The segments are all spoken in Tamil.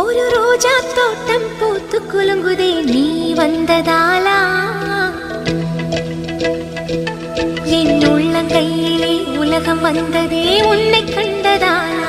ஒரு ரோஜா தோட்டம் பூத்து குலுங்குதே நீ வந்ததாலா என் உள்ளங்கையிலே உலகம் வந்ததே உன்னை கண்டதாலா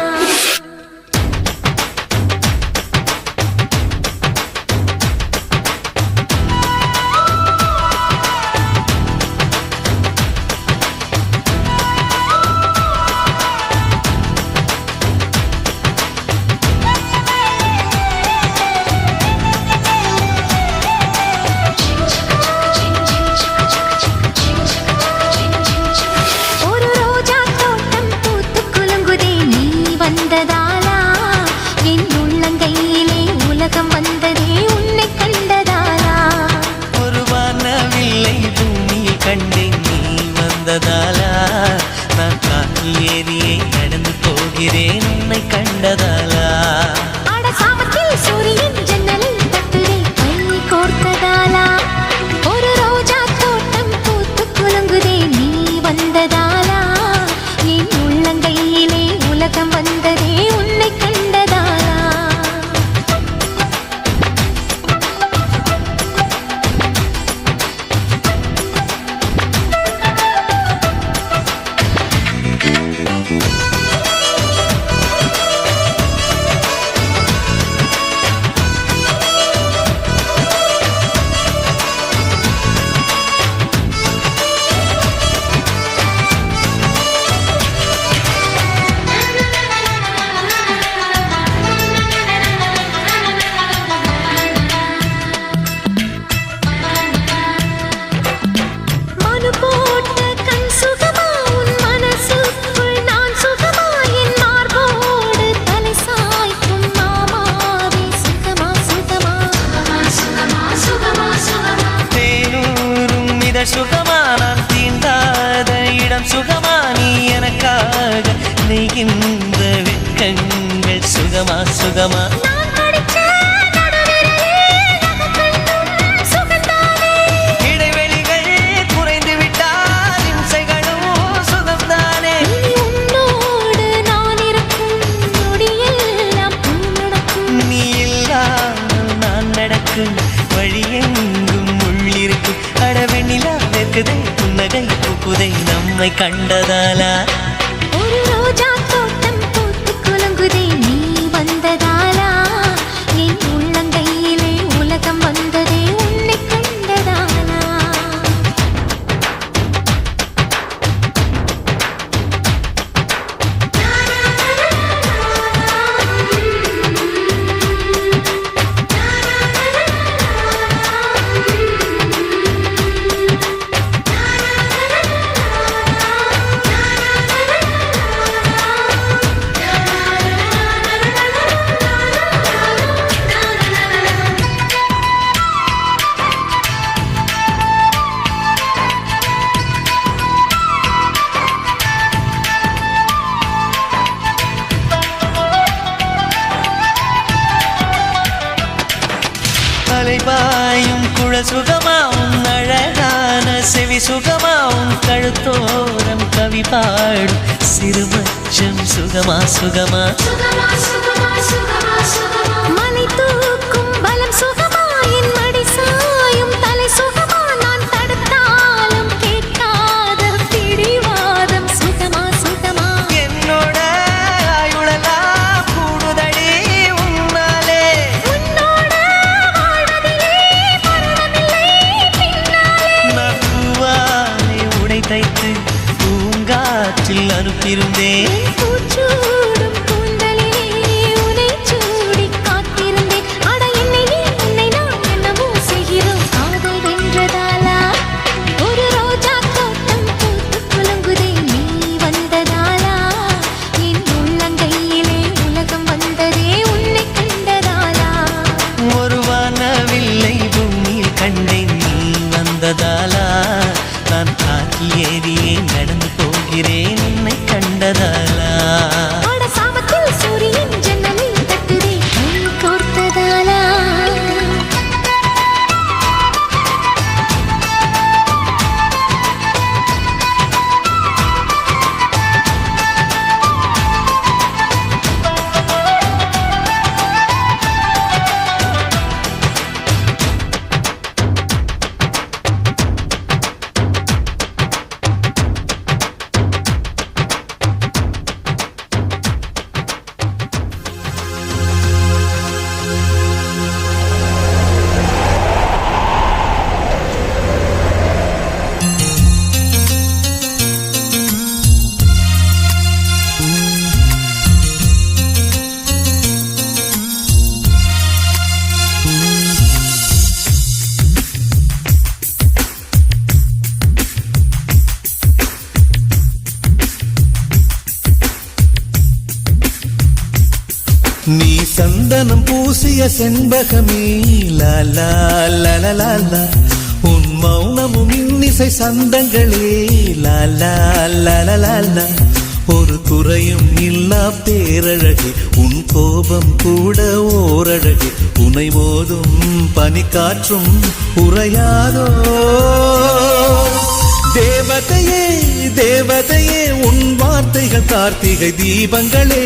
நான் காற்றில் ஏறியே நடந்து போகிறேன் உன்னை கண்டதாலா சாமத்தில் சூரியன் ஜன்னலில் தட்டுதே கை கோர்த்ததாலா ஒரு ரோஜா தோட்டம் பூத்து குலுங்குதே நீ வந்ததாலா என் உள்ளங்கையிலே உலகம் வந்ததே உன்னை கண்டதாலா சுகமா நான் தீண்டாத இடம் சுகமா நீ எனக்காக நெய்கின்ற வெட்கங்கள் சுகமா சுகமா இடைவெளிகள் குறைந்து விட்டால் இம்சைகளும் சுகம்தானே உன்னோடு நான் இருக்கும் நொடியெல்லாம் நீ இல்லாமல் நான் நடக்கும் வழியெங்கும் உள்ளிருக்கும் அடவெண்ணிலா வெக்குதை புன்னகை பூக்குதை நம்மை கண்டதாலா ஒரு ரோஜா தோட்டம் பூத்து குலுங்குதே நீ வந்ததாலா என் உள்ளங்கையிலே உலகம் வந்ததே உன்னை கண்டதாலா அலைபாயும் குழல் சுகமா உன் அழகான செவி சுகமா உன் கழுத்தோரம் கவி பாடும் சிறுமச்சம் சுகமா சுகமா மலை தூக்கும் பலம் சுகமா என் மடி சாயும் தலை சுகமா நான் தடுத்தாலும் கேட்காத பிடிவாதம் சுகமா சுகமா என்னோட ஆயுளெல்லாம் கூடுதடி உன்னாலே உன்னோட வாழ்வதிலே மரணமில்லை பின்னாலே நான் பூவாலே உடை தைத்து பூங்காற்றில் அனுப்பியிருந்தேன் பூச்சூடும் கூந்தலிலே உனை சூடி காத்திருந்தேன் அட என்னை நீ நீ சந்தனம் பூசிய செண்பகமே லாலா லலலாலா உன் மௌனமும் இன்னிசை சந்தங்களே லாலா லலலாலா ஒரு குறையும் இல்லா பேரழகே உன் கோபம் கூட ஓரழகே உனை மோதும் பனிக்காற்றும் உறையாதோ தேவதையே தேவதையே உன் வார்த்தைகள் கார்த்திகை தீபங்களே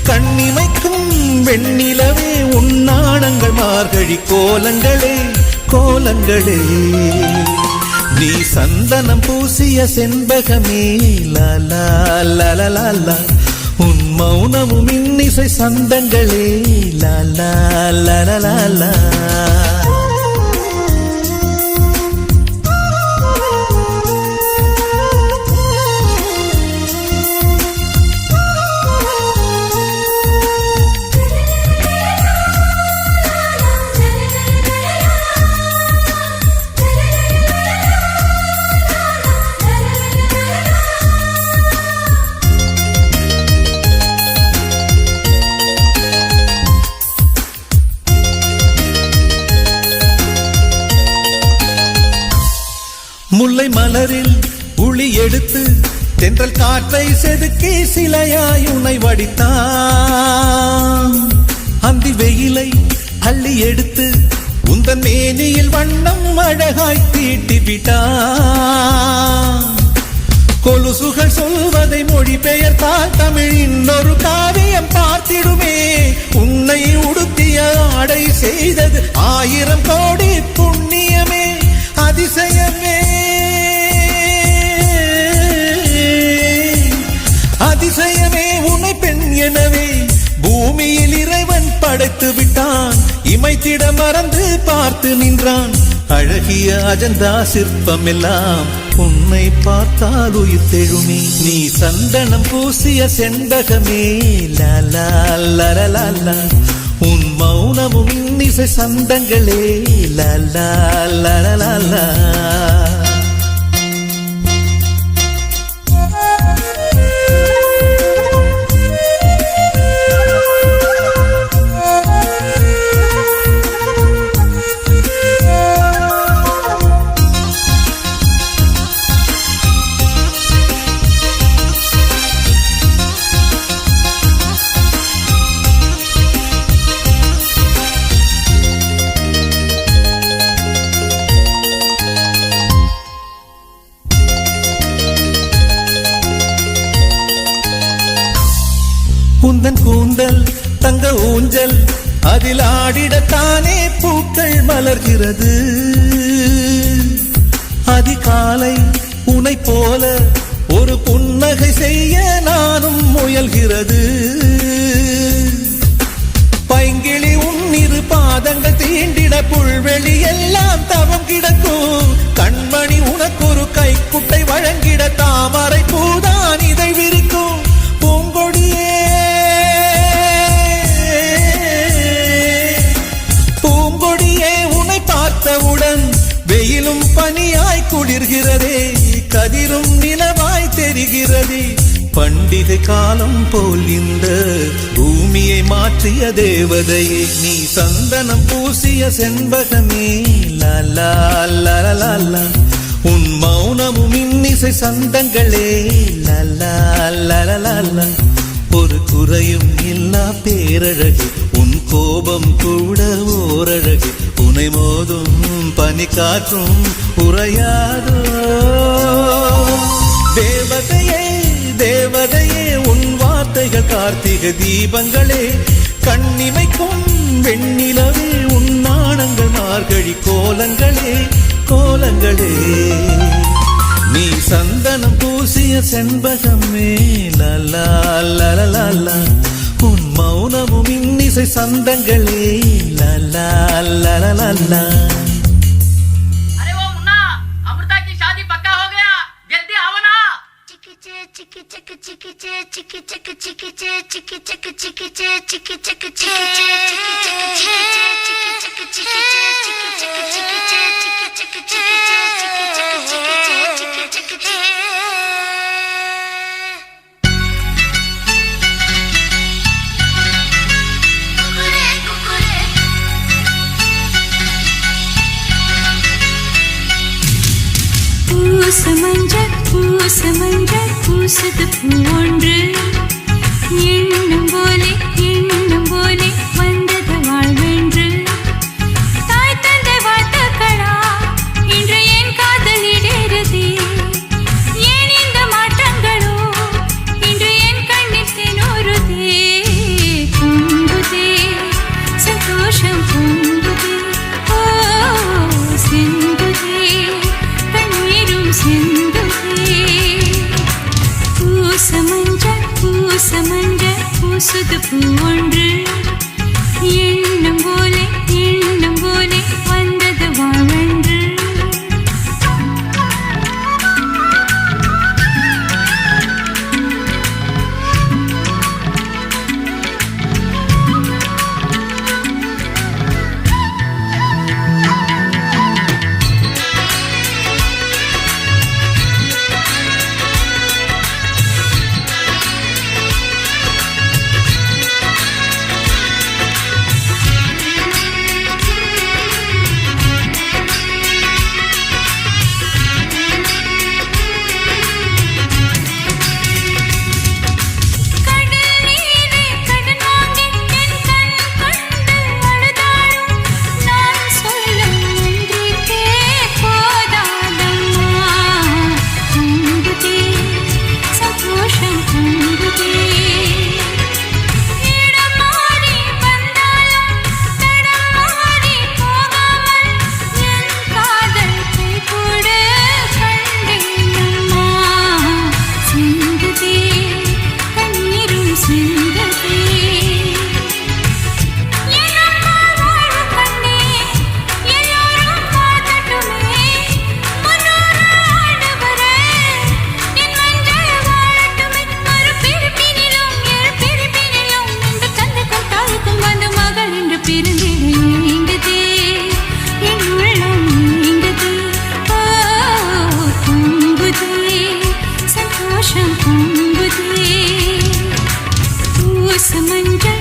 கண்ணிமைக்கும் வெண்ணிலவே உன் நாணங்கள் மார்கழி கோலங்களே கோலங்களே நீ சந்தனம் பூசிய செண்பகமே லாலா லலலாலா உன் மௌனமும் இன்னிசை சந்தங்களே லாலா லலலாலா முல்லை மலரில் உளி எடுத்து தென்றல் காற்றை செதுக்கி சிலையாய் உனை வடித்தான் அந்தி வெயிலை அள்ளி எடுத்து உந்தன் மேனியில் வண்ணம் அழகாய் தீட்டி விட்டான் கொலுசுகள் சொல்வதை மொழிபெயர்த்தால் தமிழ் இன்னொரு காவியம் பார்த்திடுமே உன்னை உடுத்திய ஆடை செய்தது 1000 கோடி புண்ணியமே அதிசயமே அதிசயமே உன்னை பெண் எனவே பூமியில் இறைவன் படைத்து விட்டான் இமைத்திட மறந்து பார்த்து நின்றான் அழகிய அஜந்தா சிற்பம் எல்லாம் உன்னை பார்த்தால் உயிர் தெழுமே நீ சந்தனம் பூசிய செண்பகமே லாலா லலலாலா உன் மௌனமும் இன்னிசை சந்தங்களே லாலா லலலாலா உந்தன் கூந்தல் தங்க ஊஞ்சல் அதில் ஆடிடத்தானே பூக்கள் மலர்கிறது அதிகாலை உனை போல ஒரு புன்னகை செய்ய நானும் முயல்கிறது பைங்கிளி உன்னிரு பாதங்கள் தீண்டிட புல்வெளி எல்லாம் தவம் கிடக்கும் கண்மணி உனக்கு ஒரு கைக்குட்டை வழங்கிட தாமரை பூதான் இதை விரிக்கும் பூங்கொடியே உன்னை பார்த்தவுடன் வெயிலும் பனியாய் குளிர்கிறதே கதிரும் நிலவாய் தெரிகிறதே பண்டிகை காலம் போல் இந்த பூமியை மாற்றிய தேவதையே நீ சந்தனம் பூசிய செண்பகமே லாலா லலலாலா உன் மௌனமும் இன்னிசை சந்தங்களே லாலா லலலாலா ஒரு குறையும் இல்லா பேரழகே உன் கோபம் கூட ஓரழகே உனை மோதும் பனிக்காற்றும் உறையாதோ தேவதையே தேவதையே உன் வார்த்தைகள் கார்த்திகை தீபங்களே கண்ணிமைக்கும் வெண்ணிலவே உன் நாணங்கள் மார்கழி கோலங்களே கோலங்களே நீ சந்தனம் பூசிய செண்பகமே லாலா லலலாலா உன் மௌனமும் இன்னிசை சந்தங்களே லாலா லலலாலா अरे वो मुन्ना अमृता की शादी पक्का हो गया जल्दी आओ ना चिकी चे चिकी चिक चिकी चे चिकी चिक चिकी चे चिकी चिक चिकी चे चिकी चिक चिकी चे चिकी चिक चिकी चे चिकी चिक चिकी चे चिकी चिक चिकी चे चिकी चिक चिकी चे चिकी चिक चिकी चे चिकी चिक चिकी चे மஞ்சள் பூசுது பூவொன்று எண்ணம் போலே வந்தது வாழ்வென்று தாய் தந்தை வாழ்த்துக்களா இன்று என் காதல் இடேறுதே ஏன் இந்த மாற்றங்களோ இன்று என் கண்ணில் தினோருதே பொங்குதே சந்தோஷம் பொங்குதே ஓ சிந்துதே கண்ணீரும் சிந்துதே பூசமஞ்சள் பூசுது பூவொன்று எண்ணம் போலே வந்தது வாழ்வென்று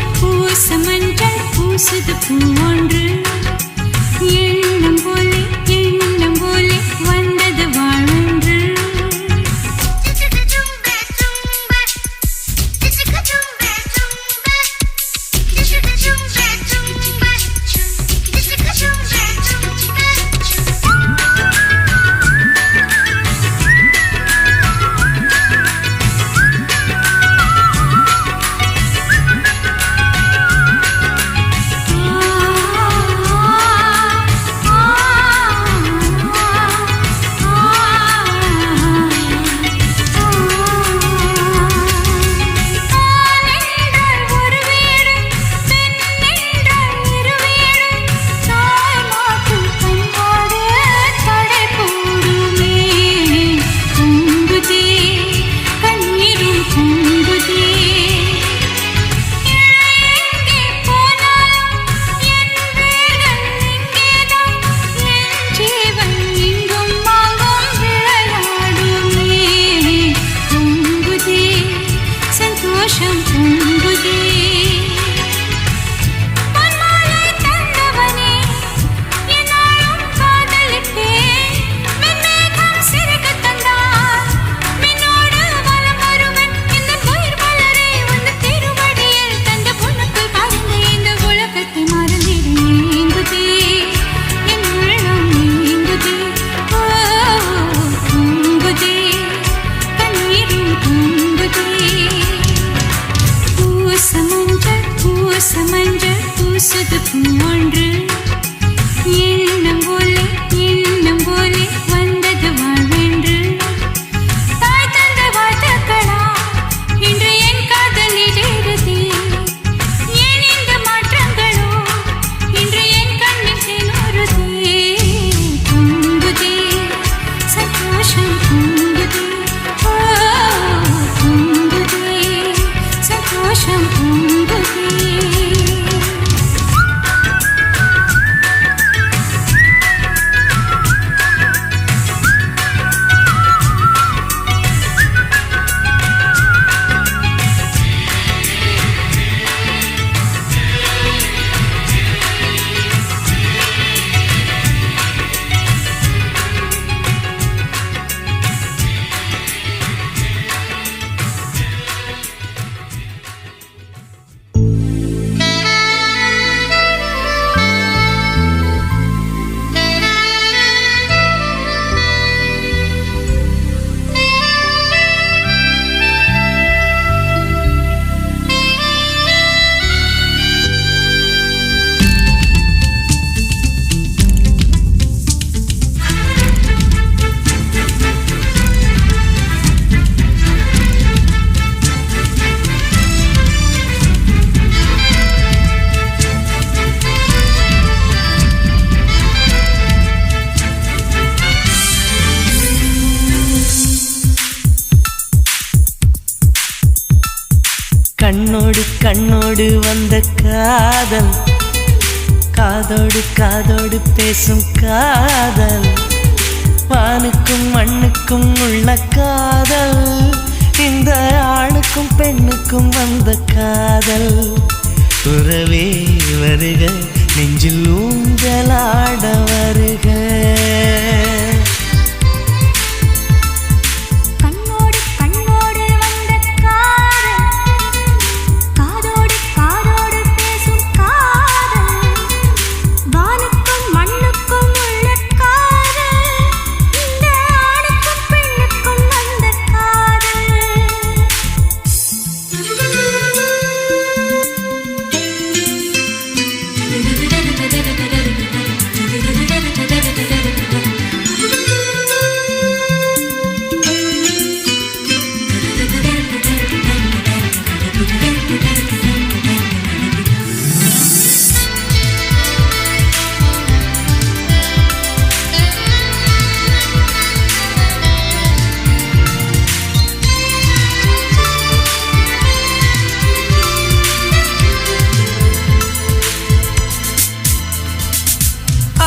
பூசமஞ்சள் பூசுது பூவொன்று எண்ணம் போலே வந்தது வாழ்வென்று பூசமஞ்சள் பூசுது பூவொன்று எண்ணம் போலே வந்தது வாழ்வென்று தாய் தந்தை வாழ்த்துக்களா இன்று என் காதல் இடேறுதே ஏன் இந்த மாற்றங்களோ இன்று என் கண்ணில் தினோருதே பொங்குதே சந்தோஷம் பொங்குதே ஓ பொங்குதே சந்தோஷம் பொங்குதே கண்ணோடு கண்ணோடு வந்த காதல், காதோடு காதோடு பேசும் காதல், வானுக்கும் மண்ணுக்கும் உள்ள காதல், இந்த ஆணுக்கும் பெண்ணுக்கும் வந்த காதல். உறவே வருக, நெஞ்சில் ஊஞ்சலாட வருக.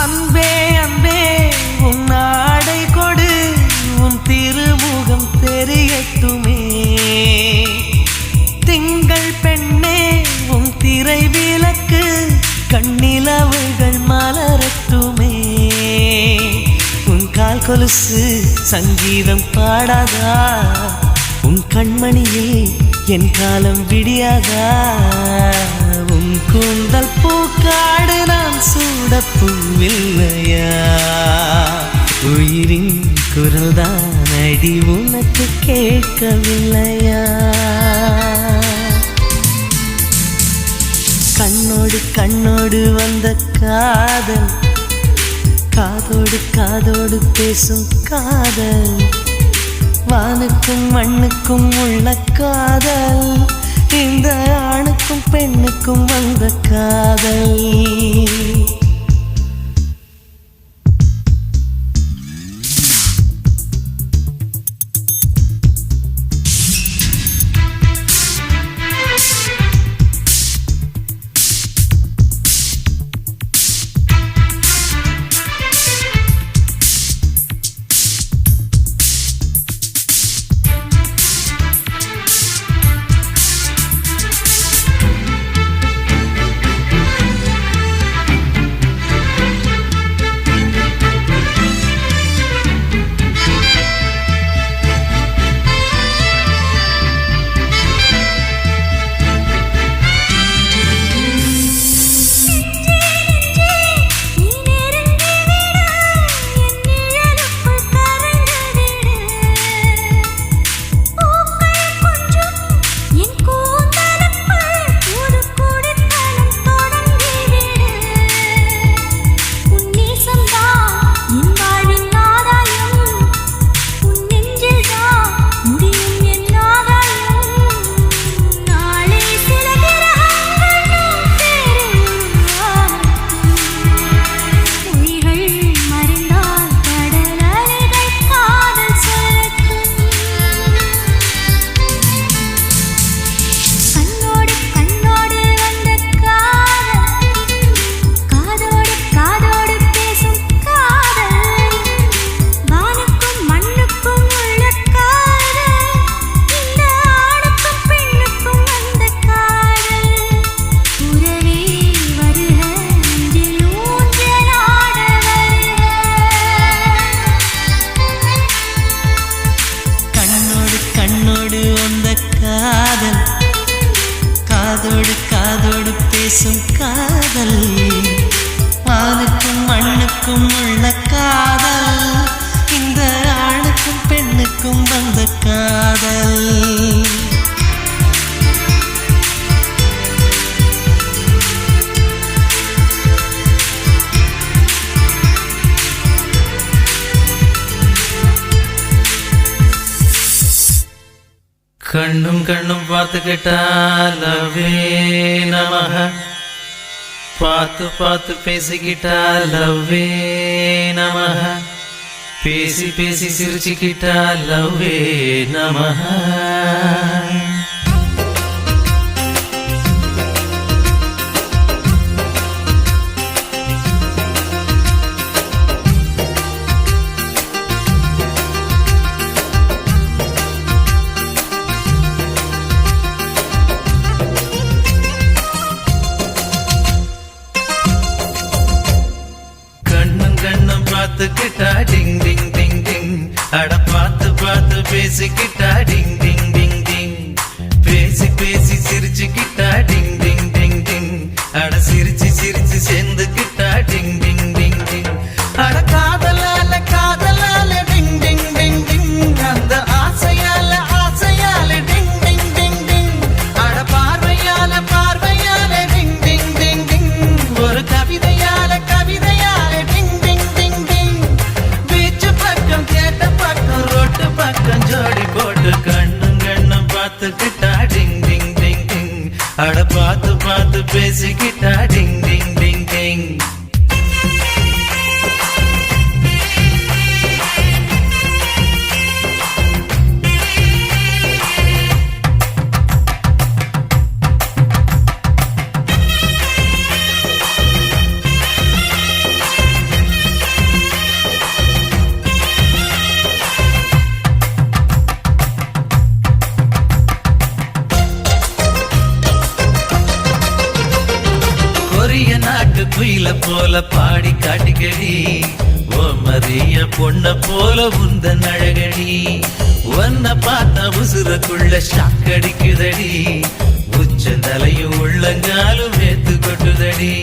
அன்பே அன்பே உன் ஆடை கொடு, உன் திருமுகம் தெரியட்டுமே. திங்கள் பெண்ணே உன் திரை விளக்கு, கண்ணிலவுகள் மலரட்டுமே. உன் கால் கொலுசு சங்கீதம் பாடாதா, உன் கண்மணியில் என் காலம் விடியாதா. உன் கூந்தல் பூக்காடு நான் சூடப்பூவில்லையா. உயிரின் குரல் தான் அடி உனக்கு கேட்கவில்லையா. கண்ணோடு கண்ணோடு வந்த காதல், காதோடு காதோடு பேசும் காதல், வானுக்கும் மண்ணுக்கும் உள்ள காதல், இந்த ஆணுக்கும் பெண்ணுக்கும் வந்த காதல். காதோடு காதோடு பேசும் காதல், வானுக்கும் மண்ணுக்கும் உள்ள காதல், இந்த ஆணுக்கும் பெண்ணுக்கும் வந்த காதல். கண்ணும் கண்ணும் பார்த்துக்கிட்டா லவ்வே நமஹ, பார்த்து பார்த்து பேசிக்கிட்டா லவ்வே நமஹ, பேசி பேசி சிரிச்சுக்கிட்டா லவ்வே நமஹ. பார்த்துக்கிட்டா டிங் டிங் டிங் டிங் அட பார்த்து பார்த்து பேசிக்கிட்டா டிங் டிங் டிங் டிங் பேசி பேசி சிரிச்சுக்கிட்டா டிங் டிங் டிங் டிங் அட சிரிச்சு சிரிச்சு சேர்ந்துக்கிட்டா டிங் டிங் டிங் டிங் அட காதலால காதலால டிங் டிங் டிங் டிங் அந்த ஆசையால ஆசையால டிங் டிங் டிங் டிங் அட பார்வையால பார்வையால டிங் டிங் டிங் டிங் ஒரு கவிதையால கவிதையால டிங் டிங் டிங் டிங் பீச்சு பக்கம் கேட்ட பக்கம் ரோட்டு பக்கம் ஜோடி போட்டு கண்ணும் கண்ணும் பார்த்துக்கிட்டா டிங் டிங் டிங் டிங் அட பார்த்து பார்த்து பேசிக்கிட்டா டிங் டிங் டிங் டிங் கொரிய நாட்டு குயில போல பாடி காட்டிக்கடி ஓ மரிய பொண்ண போல உந்தன் அழகடி ஒன்ன பார்த்தா உசுரக்குள்ள ஷாக்கடிக்குதடி உச்சந்தலையும் உள்ளங்காலும் வேத்து கொட்டுதடி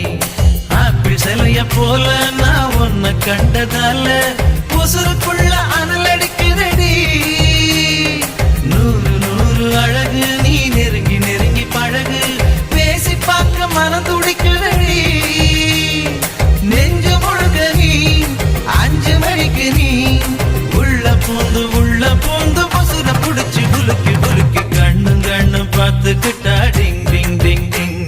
ஆப்பிள் சிலைய போல நான் உன்னை கண்டதால உசுருக்குள்ள அனல் அடிக்குதடி நூறு நூறு அழகு நீ நெருங்கி நெருங்கி பழகு பேசி பார்க்க மனம் துடிக்குதடி நெஞ்சு முழுக்க நீ 5 மணிக்கு நீ உள்ள பூந்து பசுர புடிச்சு குலுக்கி குலுக்கி கண்ணும் கண்ணும் பார்த்துக்கிட்டா டிங் டிங் டிங் டிங்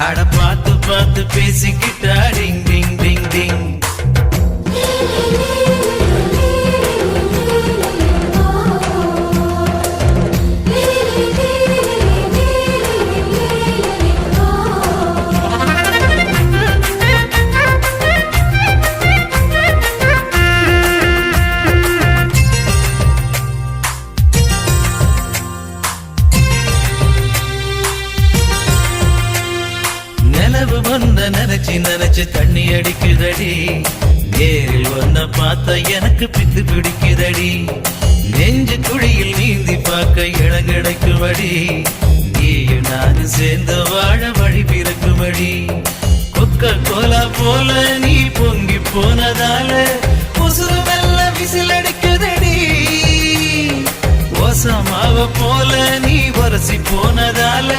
அட பார்த்து பார்த்து பேசிக்கிட்டா டிங் டிங் டிங் டிங் நிலவு வந்த நினைச்சு நினைச்சு தண்ணி அடிக்குதடி நேரில் வந்த பார்த்த எனக்கு பித்து பிடிக்குதடி நெஞ்சு குழியில் நீந்தி பார்க்க இடம் கிடைக்குமடி நீயும் நானும் சேர்ந்து வாழ வழி பிறக்குமடி கொக்க கோலா போல நீ பொங்கி போனதால உசுறு வெல்ல விசில் அடிக்குதடி ஓசமாவ போல நீ வரசி போனதால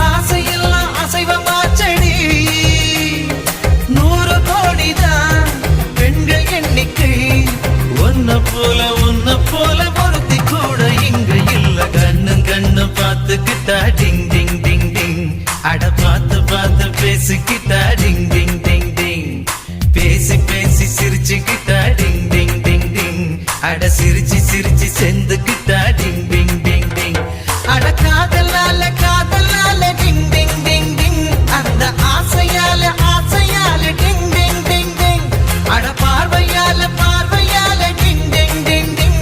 ஆசையெல்லாம் அசைவமாச்சடி 100 கோடிதான் பெண்கள் எண்ணிக்கை உன்ன போல ஒருத்தி கூட இங்க இல்ல கண்ணும் கண்ணும் பார்த்துக்கிட்டா டிங் டிங் டிங் டிங் அட பார்த்து பார்த்து பேசிக்கிட்டா டிங் டிங் டிங் டிங் பேசி பேசி சிரிச்சுக்கிட்டா டிங் டிங் டிங் டிங் அட சிரிச்சு சிரிச்சு செந்துக்கிட்டா டிங் டிங் டிங் டிங் அட காதலால காதலால டிங் டிங் டிங் டிங் அந்த ஆசையால ஆசையால டிங் டிங் டிங் டிங் அட பார்வையால பார்வையால டிங் டிங் டிங் டிங்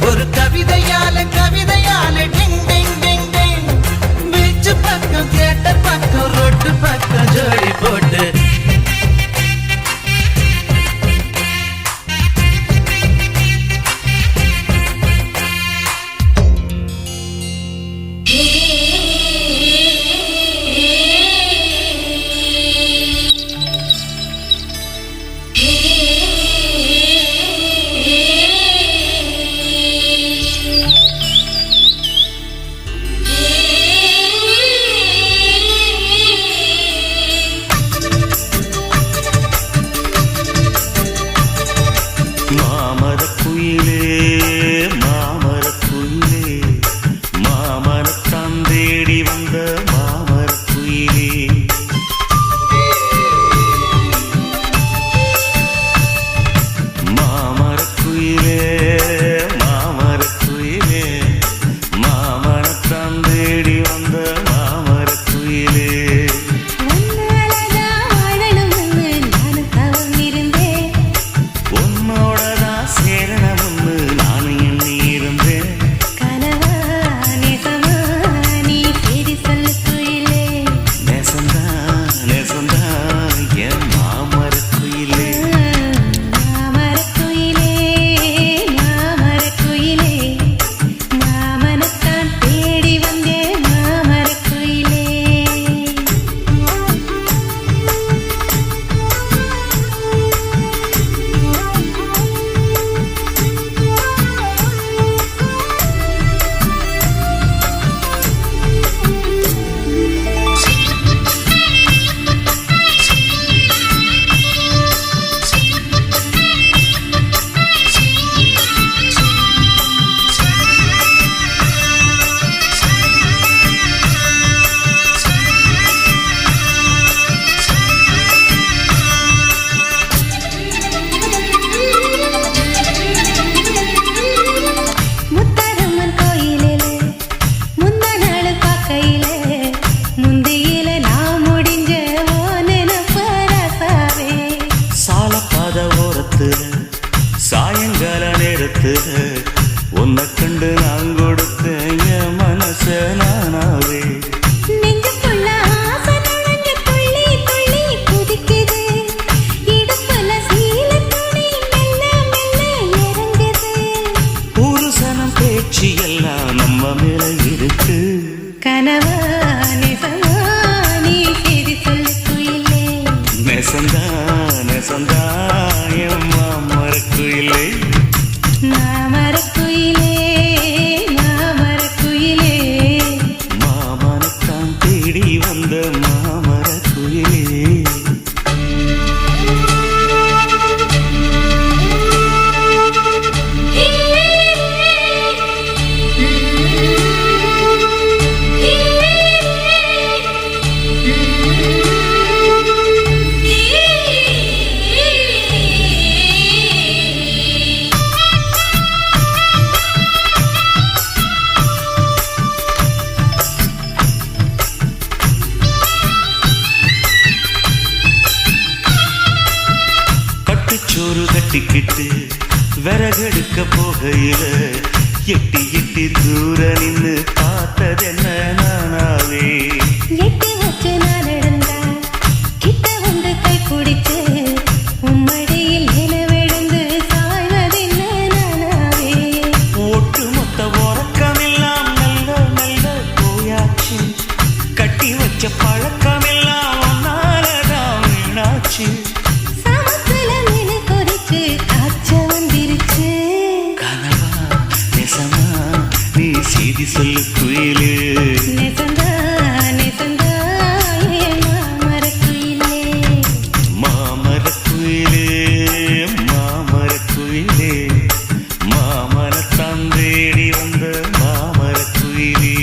ஒரு கவிதையால கவிதையால டிங் டிங் டிங் டிங் பீச்சு பக்கம் கேட்ட பக்கம் ரோட்டு பக்கம் ஜோடி போட்டு உன்னை கண்டு நான் கொடுத்த என் மனச நானாவே. நெஞ்சுக்குள்ள ஆசை நுழைஞ்சு துள்ளி துள்ளி குதிக்குது. இடுப்புல சீலை துணி மெல்ல மெல்ல இறங்குது. புருஷனம் பேச்சு எல்லாம் நம்ம மேல இருக்கு. கனவா நெசமா நீ செய்தி சொல்லு குயிலே. நெசந்தா நெசந்தா என் மாமரக்குயிலே. மாமரக்குயிலே மாமரக்குயிலே. மாமனத்தான் தேடி வந்த மாமரக்குயிலே. பட்டுச்சோறு கட்டிக்கிட்டு விறகெடுக்க போகையில எட்டி எட்டி தூர நின்னு பார்த்ததென்ன நானாவே. எட்டி வச்சு நான் நடந்தா கிட்ட வந்து கை பிடிச்சு உம்மடியில் நிலவிழுந்து சாய்வதென்ன நானாவே. ஒட்டு மொத்த உறக்கமெல்லாம் மெல்ல மெல்ல போயாச்சு. கட்டி வச்ச பழக்கமெல்லாம் ஒன்னாலதான் வீணாச்சு. சமத்துல மீன் கொதிச்சு காய்ச்ச வந்துருச்சு. கனவா நெசமா நீ செய்தி சொல்லு குயிலே. நெசந்தா நெசந்தா என் மாமரக்குயிலே. மாமரக்குயிலே மாமரக்குயிலே. மாமனத்தான் தேடி வந்த மாமரக்குயிலே.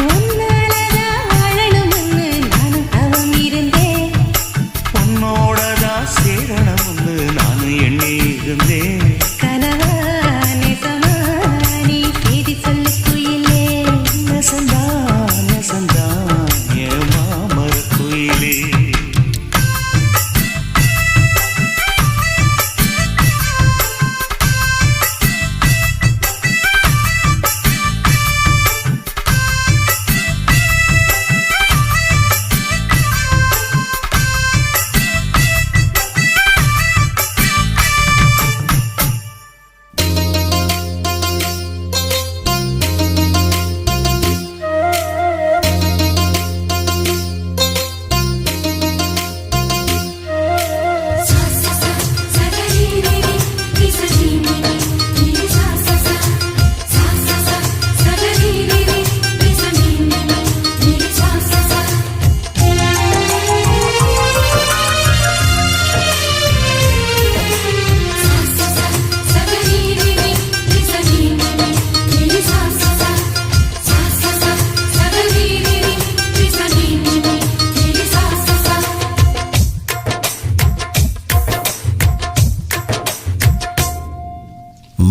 உன்னாலதான் வாழணும்னு நானும் தவம் இருந்தேன். உன்னோடதான் சேரணும்னு நானும் எண்ணி இருந்தேன். கனவா நெசமா நீ செய்தி சொல்லு குயிலே. நெசந்தா நெசந்தா என் மாமரக்குயிலே.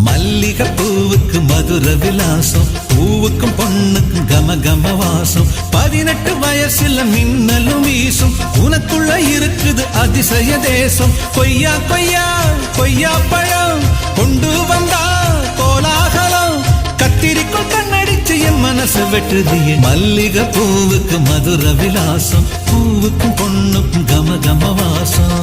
மல்லிகை பூவுக்கு மதுர விலாசம், பூவுக்கும் பொண்ணுக்கும் கம கம வாசம். 18 வயசுல மின்னலும் வீசும், உனக்குள்ள இருக்குது அதிசய தேசம். கொய்யா கொய்யா கொய்யா பழம் கொண்டு வந்தா கோலாகலம். கத்திரிக்குள் கண்ணடிச்சு என் மனசு வெட்டுதியே. மல்லிகை பூவுக்கு மதுர விலாசம், பூவுக்கும் பொண்ணுக்கும் கம கம வாசம்.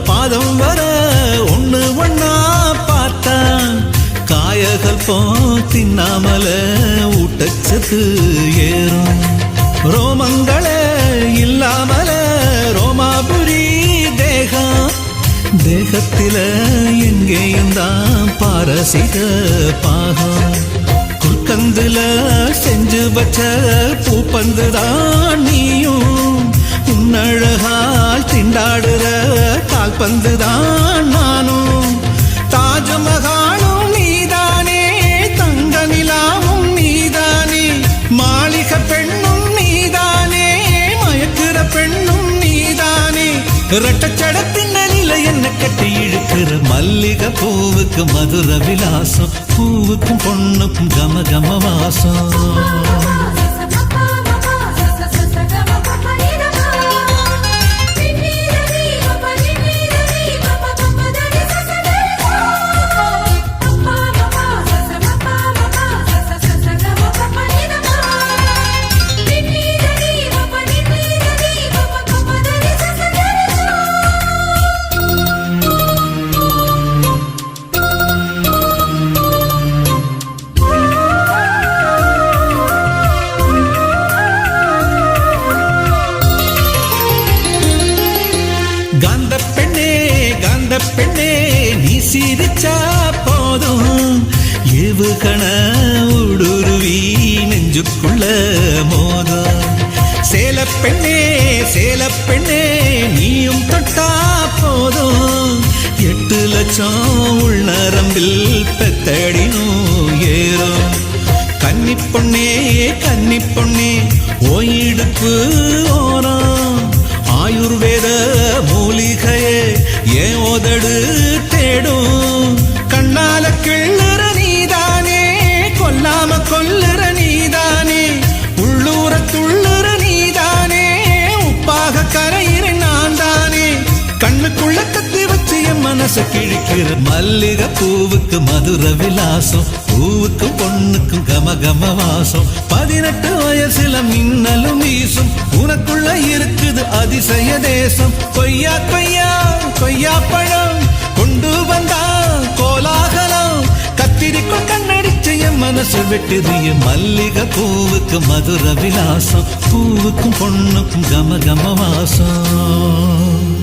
பாதம் வர ஒண்ணு ஒண்ணா பார்த்தா காயகள் போ தின்னாமல ஊட்டச்சத்து ஏறும். ரோமங்களே இல்லாமல ரோமாபுரி தேகம் தேகத்தில எங்கேயும் தான் பாரசீக பாகம் குற்கந்துல செஞ்சு வச்ச பூப்பந்துதான் நீயும் உன்னழகால் திண்டாடுற கால்பந்துதான் நானும் தாஜ்மஹாலும் நீதானே தங்க நிலாவும் நீதானே மாளிகை பெண்ணும் நீதானே மயக்குற பெண்ணும் நீதானே இரட்டச்சட பின்னணியில என்ன கட்டி இழுக்கிற மல்லிகை பூவுக்கு மதுர விலாசம் பூவுக்கும் பொண்ணுக்கும் கம கம வாசம் பெண்ணே நீ சிரிச்சா போதும் ஏவுகண ஊடுருவி நெஞ்சுக்குள்ள மோதும் சேல பெண்ணே நீயும் தொட்டா போதும் 8 லட்சம் உள்நரம்பில் பெத்தடினும் ஏறும் கன்னி பொண்ணே ஓயிடுப்பு ஓரம் ஆயுர்வேத மூலிகையே ஏன் ஓதடு தேடும் கண்ணால கிள்ளுற நீதானே கொல்லாம கொல்லுற நீதானே உள்ளூர துள்ளுற நீதானே உப்பாக கரையிற நான் தானே கண்ணுக்குள்ள கத்தி வச்சு என் மனச கிழிக்கிற மல்லிகை பூவுக்கு மதுர விலாசம் பூவுக்கும் பொண்ணுக்கும் கம கம வாசம் 18 வயசுல மின்னலும் வீசும் உனக்குள்ள இருக்குது அதிசய தேசம் கொய்யா கொய்யா கொய்யா பழம் கொண்டு வந்தா கோலாகலம் கத்திரிக்கோ கண்ணடிச்சு என் மனசு வெட்டுது என் மல்லிகை பூவுக்கு மதுர விலாசம் பூவுக்கும் பொண்ணுக்கும் கம கம வாசம்